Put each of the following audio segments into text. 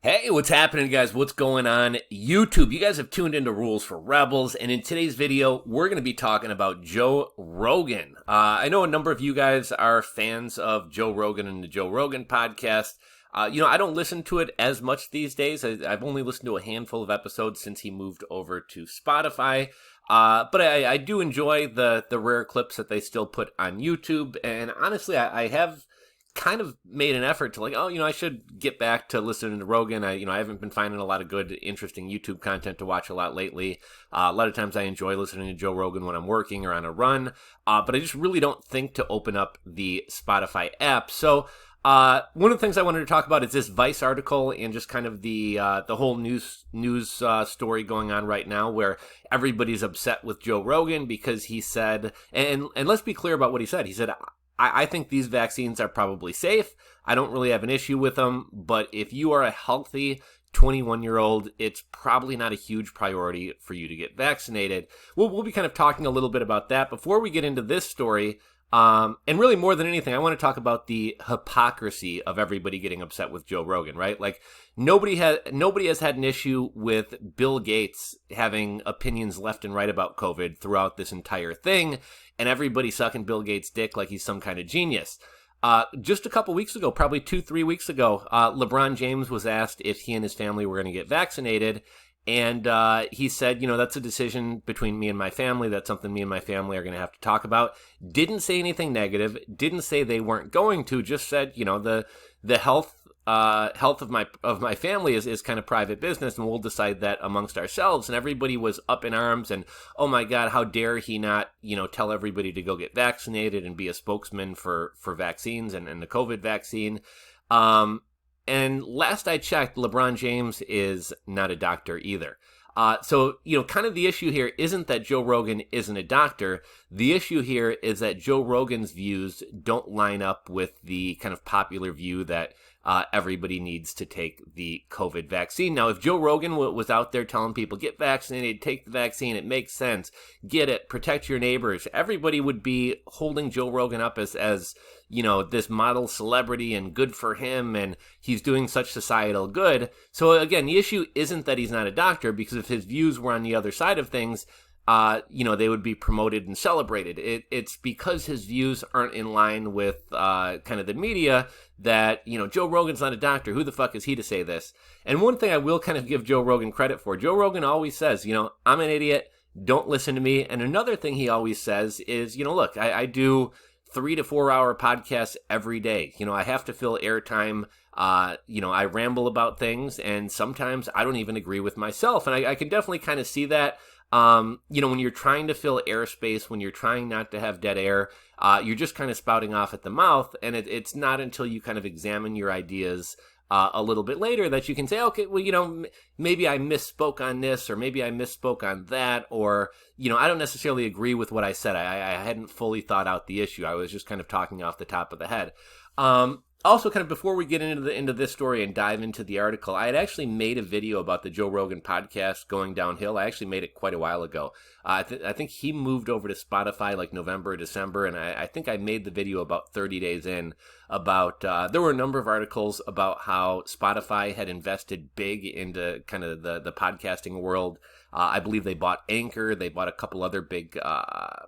Hey, what's happening, guys? What's going on YouTube? You guys have tuned into Rules for Rebels, and in today's video, we're going to be talking about Joe Rogan. I know a number of you guys are fans of Joe Rogan and the Joe Rogan podcast. I don't listen to it as much these days. I've only listened to a handful of episodes since he moved over to Spotify. But I do enjoy the rare clips that they still put on YouTube, and honestly, I have kind of made an effort to I should get back to listening to Rogan. I haven't been finding a lot of good, interesting YouTube content to watch a lot lately. A lot of times I enjoy listening to Joe Rogan when I'm working or on a run, but I just really don't think to open up the Spotify app. So one of the things I wanted to talk about is this Vice article and just kind of the whole news story going on right now, where everybody's upset with Joe Rogan because he said, and let's be clear about what he said. He said, I think these vaccines are probably safe. I don't really have an issue with them, but if you are a healthy 21-year-old, it's probably not a huge priority for you to get vaccinated. We'll be kind of talking a little bit about that. Before we get into this story, and really more than anything, I want to talk about the hypocrisy of everybody getting upset with Joe Rogan, right? Like, nobody has had an issue with Bill Gates having opinions left and right about COVID throughout this entire thing, and everybody sucking Bill Gates' dick like he's some kind of genius. Just a couple weeks ago, probably 2-3 weeks ago, LeBron James was asked if he and his family were going to get vaccinated. And he said, that's a decision between me and my family. That's something me and my family are going to have to talk about. Didn't say anything negative. Didn't say they weren't going to. Just said, the health of my family is kind of private business, and we'll decide that amongst ourselves. And everybody was up in arms, and oh my God, how dare he not, tell everybody to go get vaccinated and be a spokesman for vaccines and the COVID vaccine. And last I checked, LeBron James is not a doctor either. So, kind of the issue here isn't that Joe Rogan isn't a doctor. The issue here is that Joe Rogan's views don't line up with the kind of popular view that everybody needs to take the COVID vaccine. Now, if Joe Rogan was out there telling people, get vaccinated, take the vaccine, it makes sense, get it, protect your neighbors, everybody would be holding Joe Rogan up as this model celebrity and good for him, and he's doing such societal good. So again, the issue isn't that he's not a doctor, because if his views were on the other side of things, they would be promoted and celebrated. It's because his views aren't in line with kind of the media that, Joe Rogan's not a doctor. Who the fuck is he to say this? And one thing I will kind of give Joe Rogan credit for, Joe Rogan always says, I'm an idiot, don't listen to me. And another thing he always says is, look, I do 3 to 4 hour podcasts every day. I have to fill airtime. I ramble about things, and sometimes I don't even agree with myself. And I can definitely kind of see that. When you're trying to fill airspace, when you're trying not to have dead air, you're just kind of spouting off at the mouth. And it's not until you kind of examine your ideas a little bit later that you can say, okay, well, maybe I misspoke on this, or maybe I misspoke on that, or, I don't necessarily agree with what I said. I hadn't fully thought out the issue. I was just kind of talking off the top of the head. Also, kind of before we get into this story and dive into the article, I had actually made a video about the Joe Rogan podcast going downhill. I actually made it quite a while ago. I think he moved over to Spotify like November or December, and I think I made the video about 30 days in about, there were a number of articles about how Spotify had invested big into kind of the podcasting world. I believe they bought Anchor, they bought a couple other big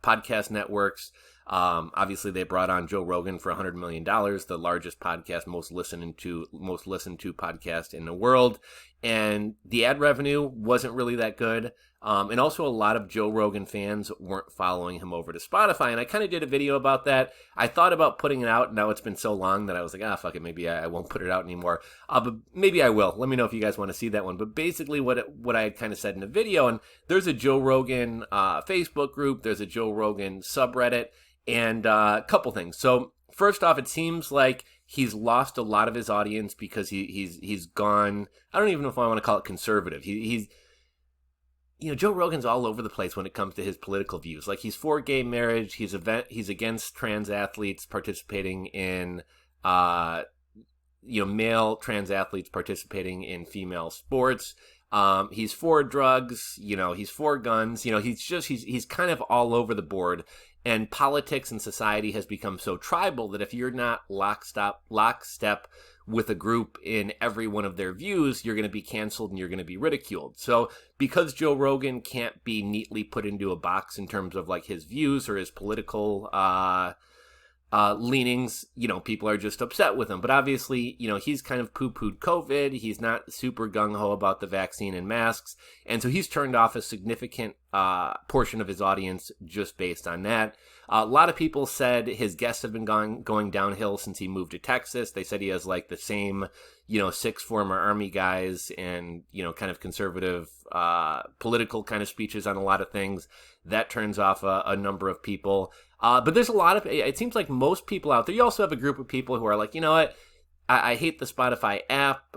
podcast networks. Obviously, they brought on Joe Rogan for $100 million, the largest podcast, most listened to podcast in the world. And the ad revenue wasn't really that good. And also a lot of Joe Rogan fans weren't following him over to Spotify. And I kind of did a video about that. I thought about putting it out. Now it's been so long that I was like, fuck it. Maybe I won't put it out anymore. But maybe I will. Let me know if you guys want to see that one. But basically what I had kind of said in the video, and there's a Joe Rogan Facebook group. There's a Joe Rogan subreddit. And a couple things. So first off, it seems like he's lost a lot of his audience because he's gone. I don't even know if I want to call it conservative. He's Joe Rogan's all over the place when it comes to his political views. Like, he's for gay marriage. He's against trans athletes participating in male trans athletes participating in female sports. He's for drugs. He's for guns. He's kind of all over the board. And politics and society has become so tribal that if you're not lockstep with a group in every one of their views, you're going to be canceled and you're going to be ridiculed. So because Joe Rogan can't be neatly put into a box in terms of like his views or his political leanings, people are just upset with him. But obviously, he's kind of poo-pooed COVID. He's not super gung-ho about the vaccine and masks. And so he's turned off a significant portion of his audience just based on that. A lot of people said his guests have been going downhill since he moved to Texas. They said he has like the same, 6 former Army guys and, kind of conservative political kind of speeches on a lot of things. That turns off a number of people. But there's a lot of, it seems like most people out there, you also have a group of people who are like, you know what, I hate the Spotify app.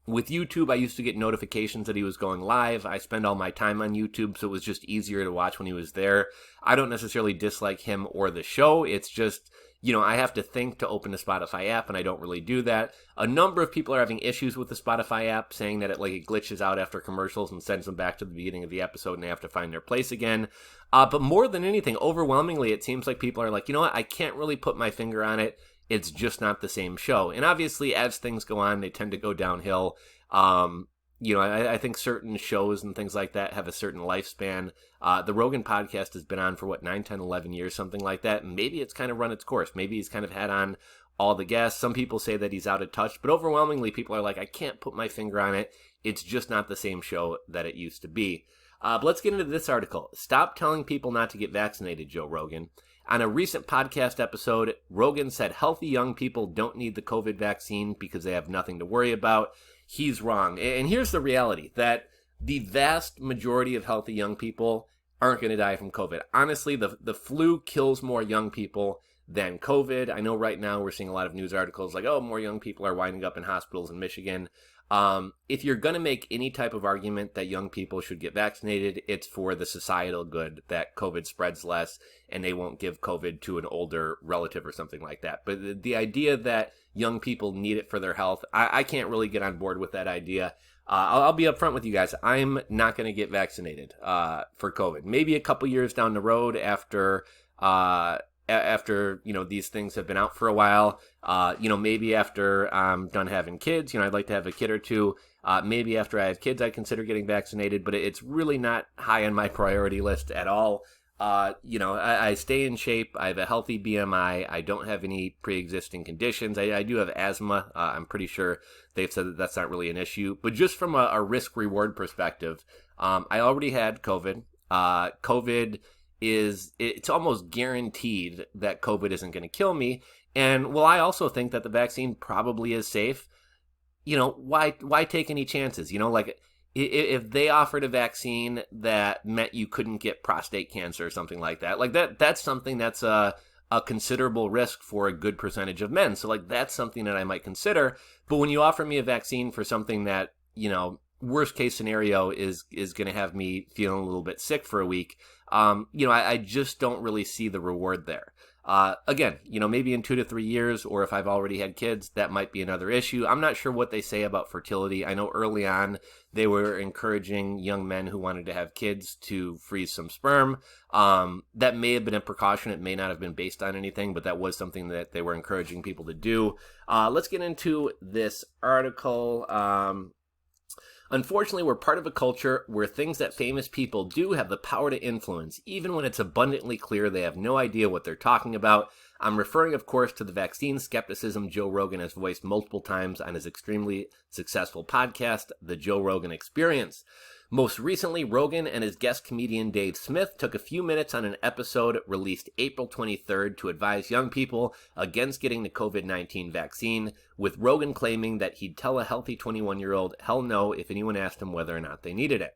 With YouTube, I used to get notifications that he was going live. I spend all my time on YouTube, so it was just easier to watch when he was there. I don't necessarily dislike him or the show. It's just, I have to think to open the Spotify app, and I don't really do that. A number of people are having issues with the Spotify app, saying that it glitches out after commercials and sends them back to the beginning of the episode, and they have to find their place again. But more than anything, overwhelmingly, it seems like people are like, you know what, I can't really put my finger on it. It's just not the same show. And obviously, as things go on, they tend to go downhill. I think certain shows and things like that have a certain lifespan. The Rogan podcast has been on for 9, 10, 11 years, something like that. And maybe it's kind of run its course. Maybe he's kind of had on all the guests. Some people say that he's out of touch, but overwhelmingly people are like, I can't put my finger on it. It's just not the same show that it used to be. But let's get into this article. Stop telling people not to get vaccinated, Joe Rogan. On a recent podcast episode, Rogan said healthy young people don't need the COVID vaccine because they have nothing to worry about. He's wrong. And here's the reality, that the vast majority of healthy young people aren't going to die from COVID. Honestly, the flu kills more young people than COVID. I know right now we're seeing a lot of news articles like, oh, more young people are winding up in hospitals in Michigan. If you're going to make any type of argument that young people should get vaccinated, it's for the societal good, that COVID spreads less and they won't give COVID to an older relative or something like that. But the idea that young people need it for their health, I can't really get on board with that idea. I'll be upfront with you guys. I'm not going to get vaccinated for COVID. Maybe a couple years down the road after these things have been out for a while, maybe after I'm done having kids, I'd like to have a kid or two. Maybe after I have kids, I consider getting vaccinated, but it's really not high on my priority list at all. I stay in shape. I have a healthy BMI. I don't have any pre-existing conditions. I do have asthma. I'm pretty sure they've said that that's not really an issue, but just from a risk-reward perspective, I already had COVID. It's almost guaranteed that COVID isn't going to kill me. And while I also think that the vaccine probably is safe, why take any chances? If they offered a vaccine that meant you couldn't get prostate cancer or something like that, that's something that's a considerable risk for a good percentage of men. So that's something that I might consider. But when you offer me a vaccine for something that, worst case scenario is going to have me feeling a little bit sick for a week, I just don't really see the reward there. Again, maybe in 2 to 3 years, or if I've already had kids, that might be another issue. I'm not sure what they say about fertility. I know early on they were encouraging young men who wanted to have kids to freeze some sperm. That may have been a precaution. It may not have been based on anything, but that was something that they were encouraging people to do. Let's get into this article. Unfortunately, we're part of a culture where things that famous people do have the power to influence, even when it's abundantly clear they have no idea what they're talking about. I'm referring, of course, to the vaccine skepticism Joe Rogan has voiced multiple times on his extremely successful podcast, The Joe Rogan Experience. Most recently, Rogan and his guest comedian Dave Smith took a few minutes on an episode released April 23rd to advise young people against getting the COVID-19 vaccine, with Rogan claiming that he'd tell a healthy 21-year-old hell no if anyone asked him whether or not they needed it.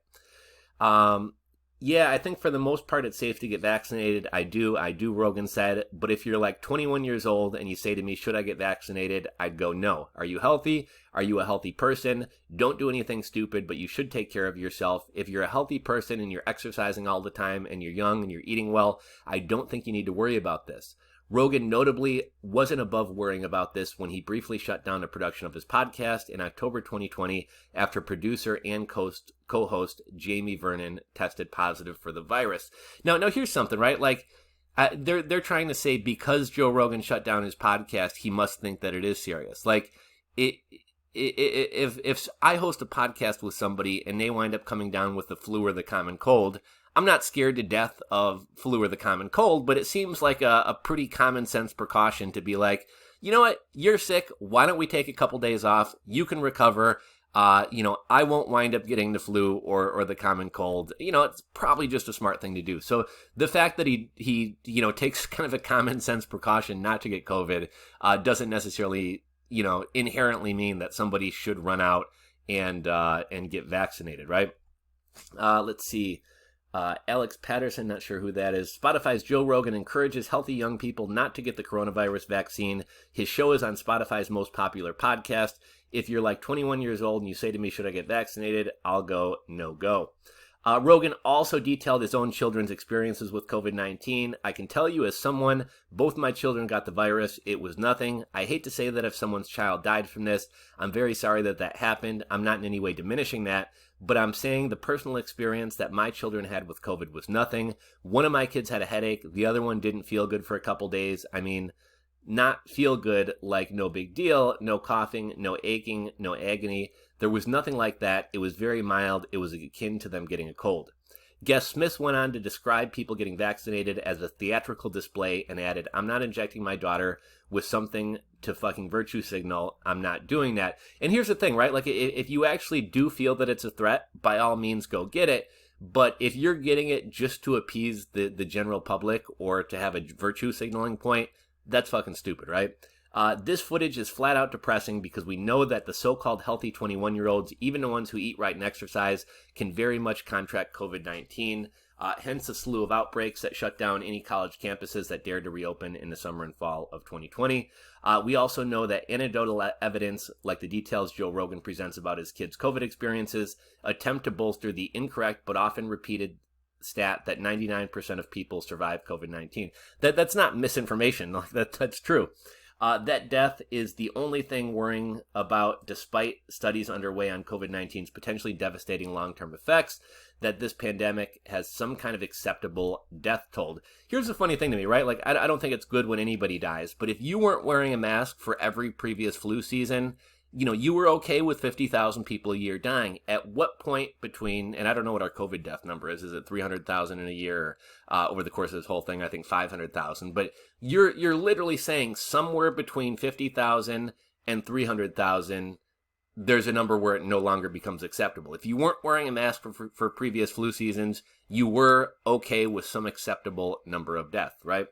Yeah, I think for the most part it's safe to get vaccinated. I do, Rogan said. But if you're 21 years old and you say to me, should I get vaccinated? I'd go, no. Are you healthy? Are you a healthy person? Don't do anything stupid, but you should take care of yourself. If you're a healthy person and you're exercising all the time and you're young and you're eating well, I don't think you need to worry about this. Rogan notably wasn't above worrying about this when he briefly shut down the production of his podcast in October 2020 after producer and co-host Jamie Vernon tested positive for the virus. Now here's something, right? They're trying to say because Joe Rogan shut down his podcast, he must think that it is serious. if I host a podcast with somebody and they wind up coming down with the flu or the common cold, I'm not scared to death of flu or the common cold, but it seems like a pretty common sense precaution to be like, you know what, you're sick, why don't we take a couple days off, you can recover, I won't wind up getting the flu or the common cold. It's probably just a smart thing to do. So the fact that he takes kind of a common sense precaution not to get COVID doesn't necessarily, inherently mean that somebody should run out and get vaccinated, right? Let's see. Alex Patterson, not sure who that is. Spotify's Joe Rogan encourages healthy young people not to get the coronavirus vaccine. His show is on Spotify's most popular podcast. If you're like 21 years old and you say to me, should I get vaccinated? I'll go, no go. Rogan also detailed his own children's experiences with COVID-19. I can tell you as someone, both my children got the virus. It was nothing. I hate to say that if someone's child died from this, I'm very sorry that happened. I'm not in any way diminishing that, but I'm saying the personal experience that my children had with COVID was nothing. One of my kids had a headache. The other one didn't feel good for a couple days. I mean, not feel good like no big deal, no coughing, no aching, no agony. There was nothing like that. It was very mild. It was akin to them getting a cold. Guest Smith went on to describe people getting vaccinated as a theatrical display and added, I'm not injecting my daughter with something to fucking virtue signal. I'm not doing that. And here's the thing, right? Like, if you actually do feel that it's a threat, by all means, go get it. But if you're getting it just to appease the general public or to have a virtue signaling point, that's fucking stupid, right? This footage is flat out depressing because we know that the so-called healthy 21-year-olds, even the ones who eat right and exercise, can very much contract COVID-19. Hence a slew of outbreaks that shut down any college campuses that dared to reopen in the summer and fall of 2020. We also know that anecdotal evidence, like the details Joe Rogan presents about his kids' COVID experiences, attempt to bolster the incorrect but often repeated stat that 99% of people survive COVID-19. That's not misinformation. That's true. That death is the only thing worrying about, despite studies underway on COVID-19's potentially devastating long-term effects, that this pandemic has some kind of acceptable death toll. Here's the funny thing to me, right? Like, I don't think it's good when anybody dies, but if you weren't wearing a mask for every previous flu season, you were okay with 50,000 people a year dying. At what point between, and I don't know what our COVID death number is it 300,000 in a year? Over the course of this whole thing, I think 500,000. But you're literally saying somewhere between 50,000 and 300,000, there's a number where it no longer becomes acceptable. If you weren't wearing a mask for previous flu seasons, you were okay with some acceptable number of deaths, right?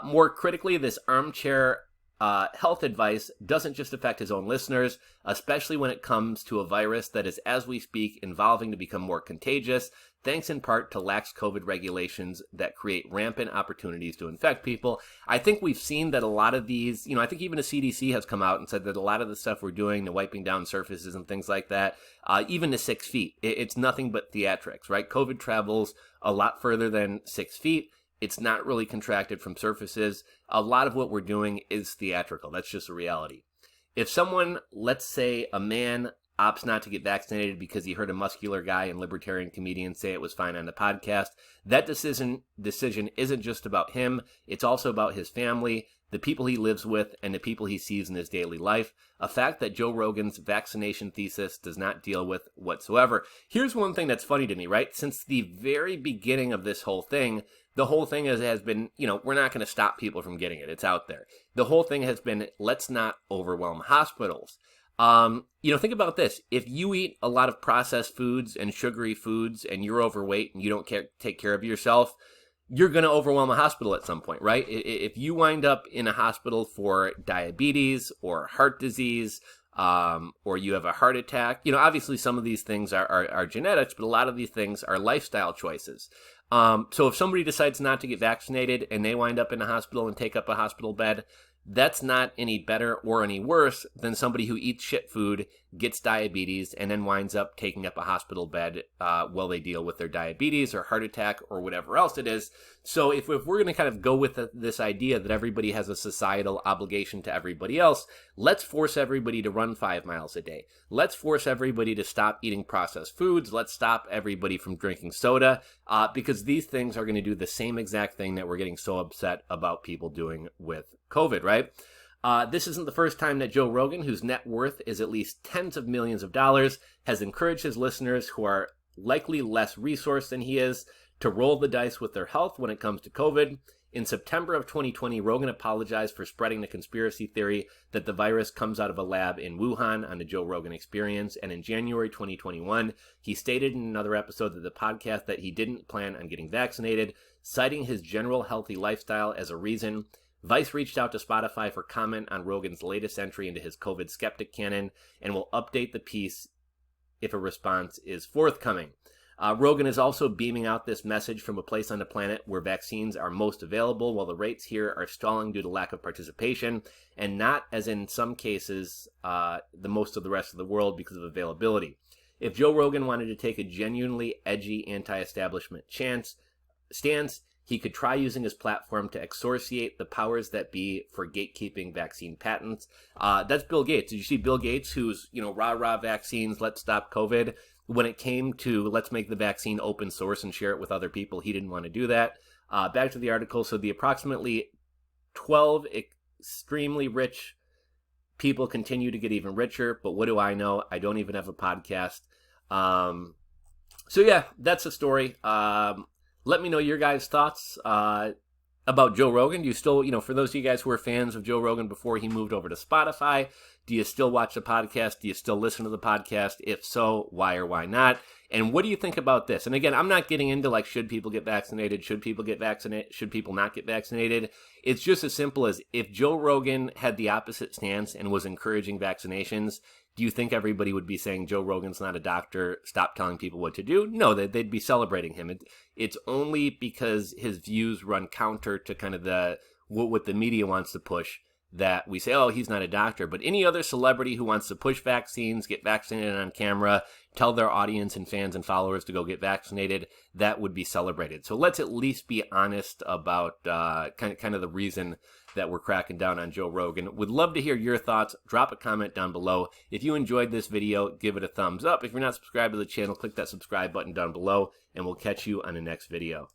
More critically, this armchair health advice doesn't just affect his own listeners, especially when it comes to a virus that is, as we speak, evolving to become more contagious, thanks in part to lax COVID regulations that create rampant opportunities to infect people. I think we've seen that a lot of these, I think even the CDC has come out and said that a lot of the stuff we're doing, the wiping down surfaces and things like that, even the 6 feet, it's nothing but theatrics, right? COVID travels a lot further than 6 feet. It's not really contracted from surfaces. A lot of what we're doing is theatrical. That's just a reality. If someone, let's say a man, opts not to get vaccinated because he heard a muscular guy and libertarian comedian say it was fine on the podcast, that decision isn't just about him. It's also about his family, the people he lives with, and the people he sees in his daily life. A fact that Joe Rogan's vaccination thesis does not deal with whatsoever. Here's one thing that's funny to me, right? Since the very beginning of this whole thing, the whole thing has been, we're not going to stop people from getting it. It's out there. The whole thing has been, let's not overwhelm hospitals. Think about this. If you eat a lot of processed foods and sugary foods and you're overweight and you don't take care of yourself, you're going to overwhelm a hospital at some point, right? If you wind up in a hospital for diabetes or heart disease, or you have a heart attack, obviously some of these things are genetics, but a lot of these things are lifestyle choices. So if somebody decides not to get vaccinated and they wind up in a hospital and take up a hospital bed, that's not any better or any worse than somebody who eats shit food, gets diabetes, and then winds up taking up a hospital bed while they deal with their diabetes or heart attack or whatever else it is. So if we're going to kind of go with this idea that everybody has a societal obligation to everybody else, let's force everybody to run 5 miles a day. Let's force everybody to stop eating processed foods. Let's stop everybody from drinking soda, because these things are going to do the same exact thing that we're getting so upset about people doing with COVID, right? This isn't the first time that Joe Rogan, whose net worth is at least tens of millions of dollars, has encouraged his listeners who are likely less resourced than he is to roll the dice with their health when it comes to COVID. In September of 2020, Rogan apologized for spreading the conspiracy theory that the virus comes out of a lab in Wuhan on the Joe Rogan Experience. And in January 2021, he stated in another episode of the podcast that he didn't plan on getting vaccinated, citing his general healthy lifestyle as a reason. Vice reached out to Spotify for comment on Rogan's latest entry into his COVID skeptic canon and will update the piece if a response is forthcoming. Rogan is also beaming out this message from a place on the planet where vaccines are most available, while the rates here are stalling due to lack of participation, and not, as in some cases, the most of the rest of the world because of availability. If Joe Rogan wanted to take a genuinely edgy anti-establishment stance, he could try using his platform to exorciate the powers that be for gatekeeping vaccine patents. That's Bill Gates. Did you see Bill Gates, who's, rah-rah vaccines, let's stop COVID? When it came to let's make the vaccine open source and share it with other people, he didn't want to do that. Back to the article. So the approximately 12 extremely rich people continue to get even richer. But what do I know? I don't even have a podcast. So yeah, that's the story. Let me know your guys' thoughts about Joe Rogan. Do you still, for those of you guys who were fans of Joe Rogan before he moved over to Spotify, do you still watch the podcast? Do you still listen to the podcast? If so, why or why not? And what do you think about this? And again, I'm not getting into should people get vaccinated? Should people get vaccinated? Should people not get vaccinated? It's just as simple as if Joe Rogan had the opposite stance and was encouraging vaccinations, do you think everybody would be saying Joe Rogan's not a doctor, stop telling people what to do? No, they'd be celebrating him. It's only because his views run counter to kind of what the media wants to push that we say, oh, he's not a doctor. But any other celebrity who wants to push vaccines, get vaccinated on camera, tell their audience and fans and followers to go get vaccinated, that would be celebrated. So let's at least be honest about kind of the reason that we're cracking down on Joe Rogan. Would love to hear your thoughts. Drop a comment down below. If you enjoyed this video, give it a thumbs up. If you're not subscribed to the channel, click that subscribe button down below, and we'll catch you on the next video.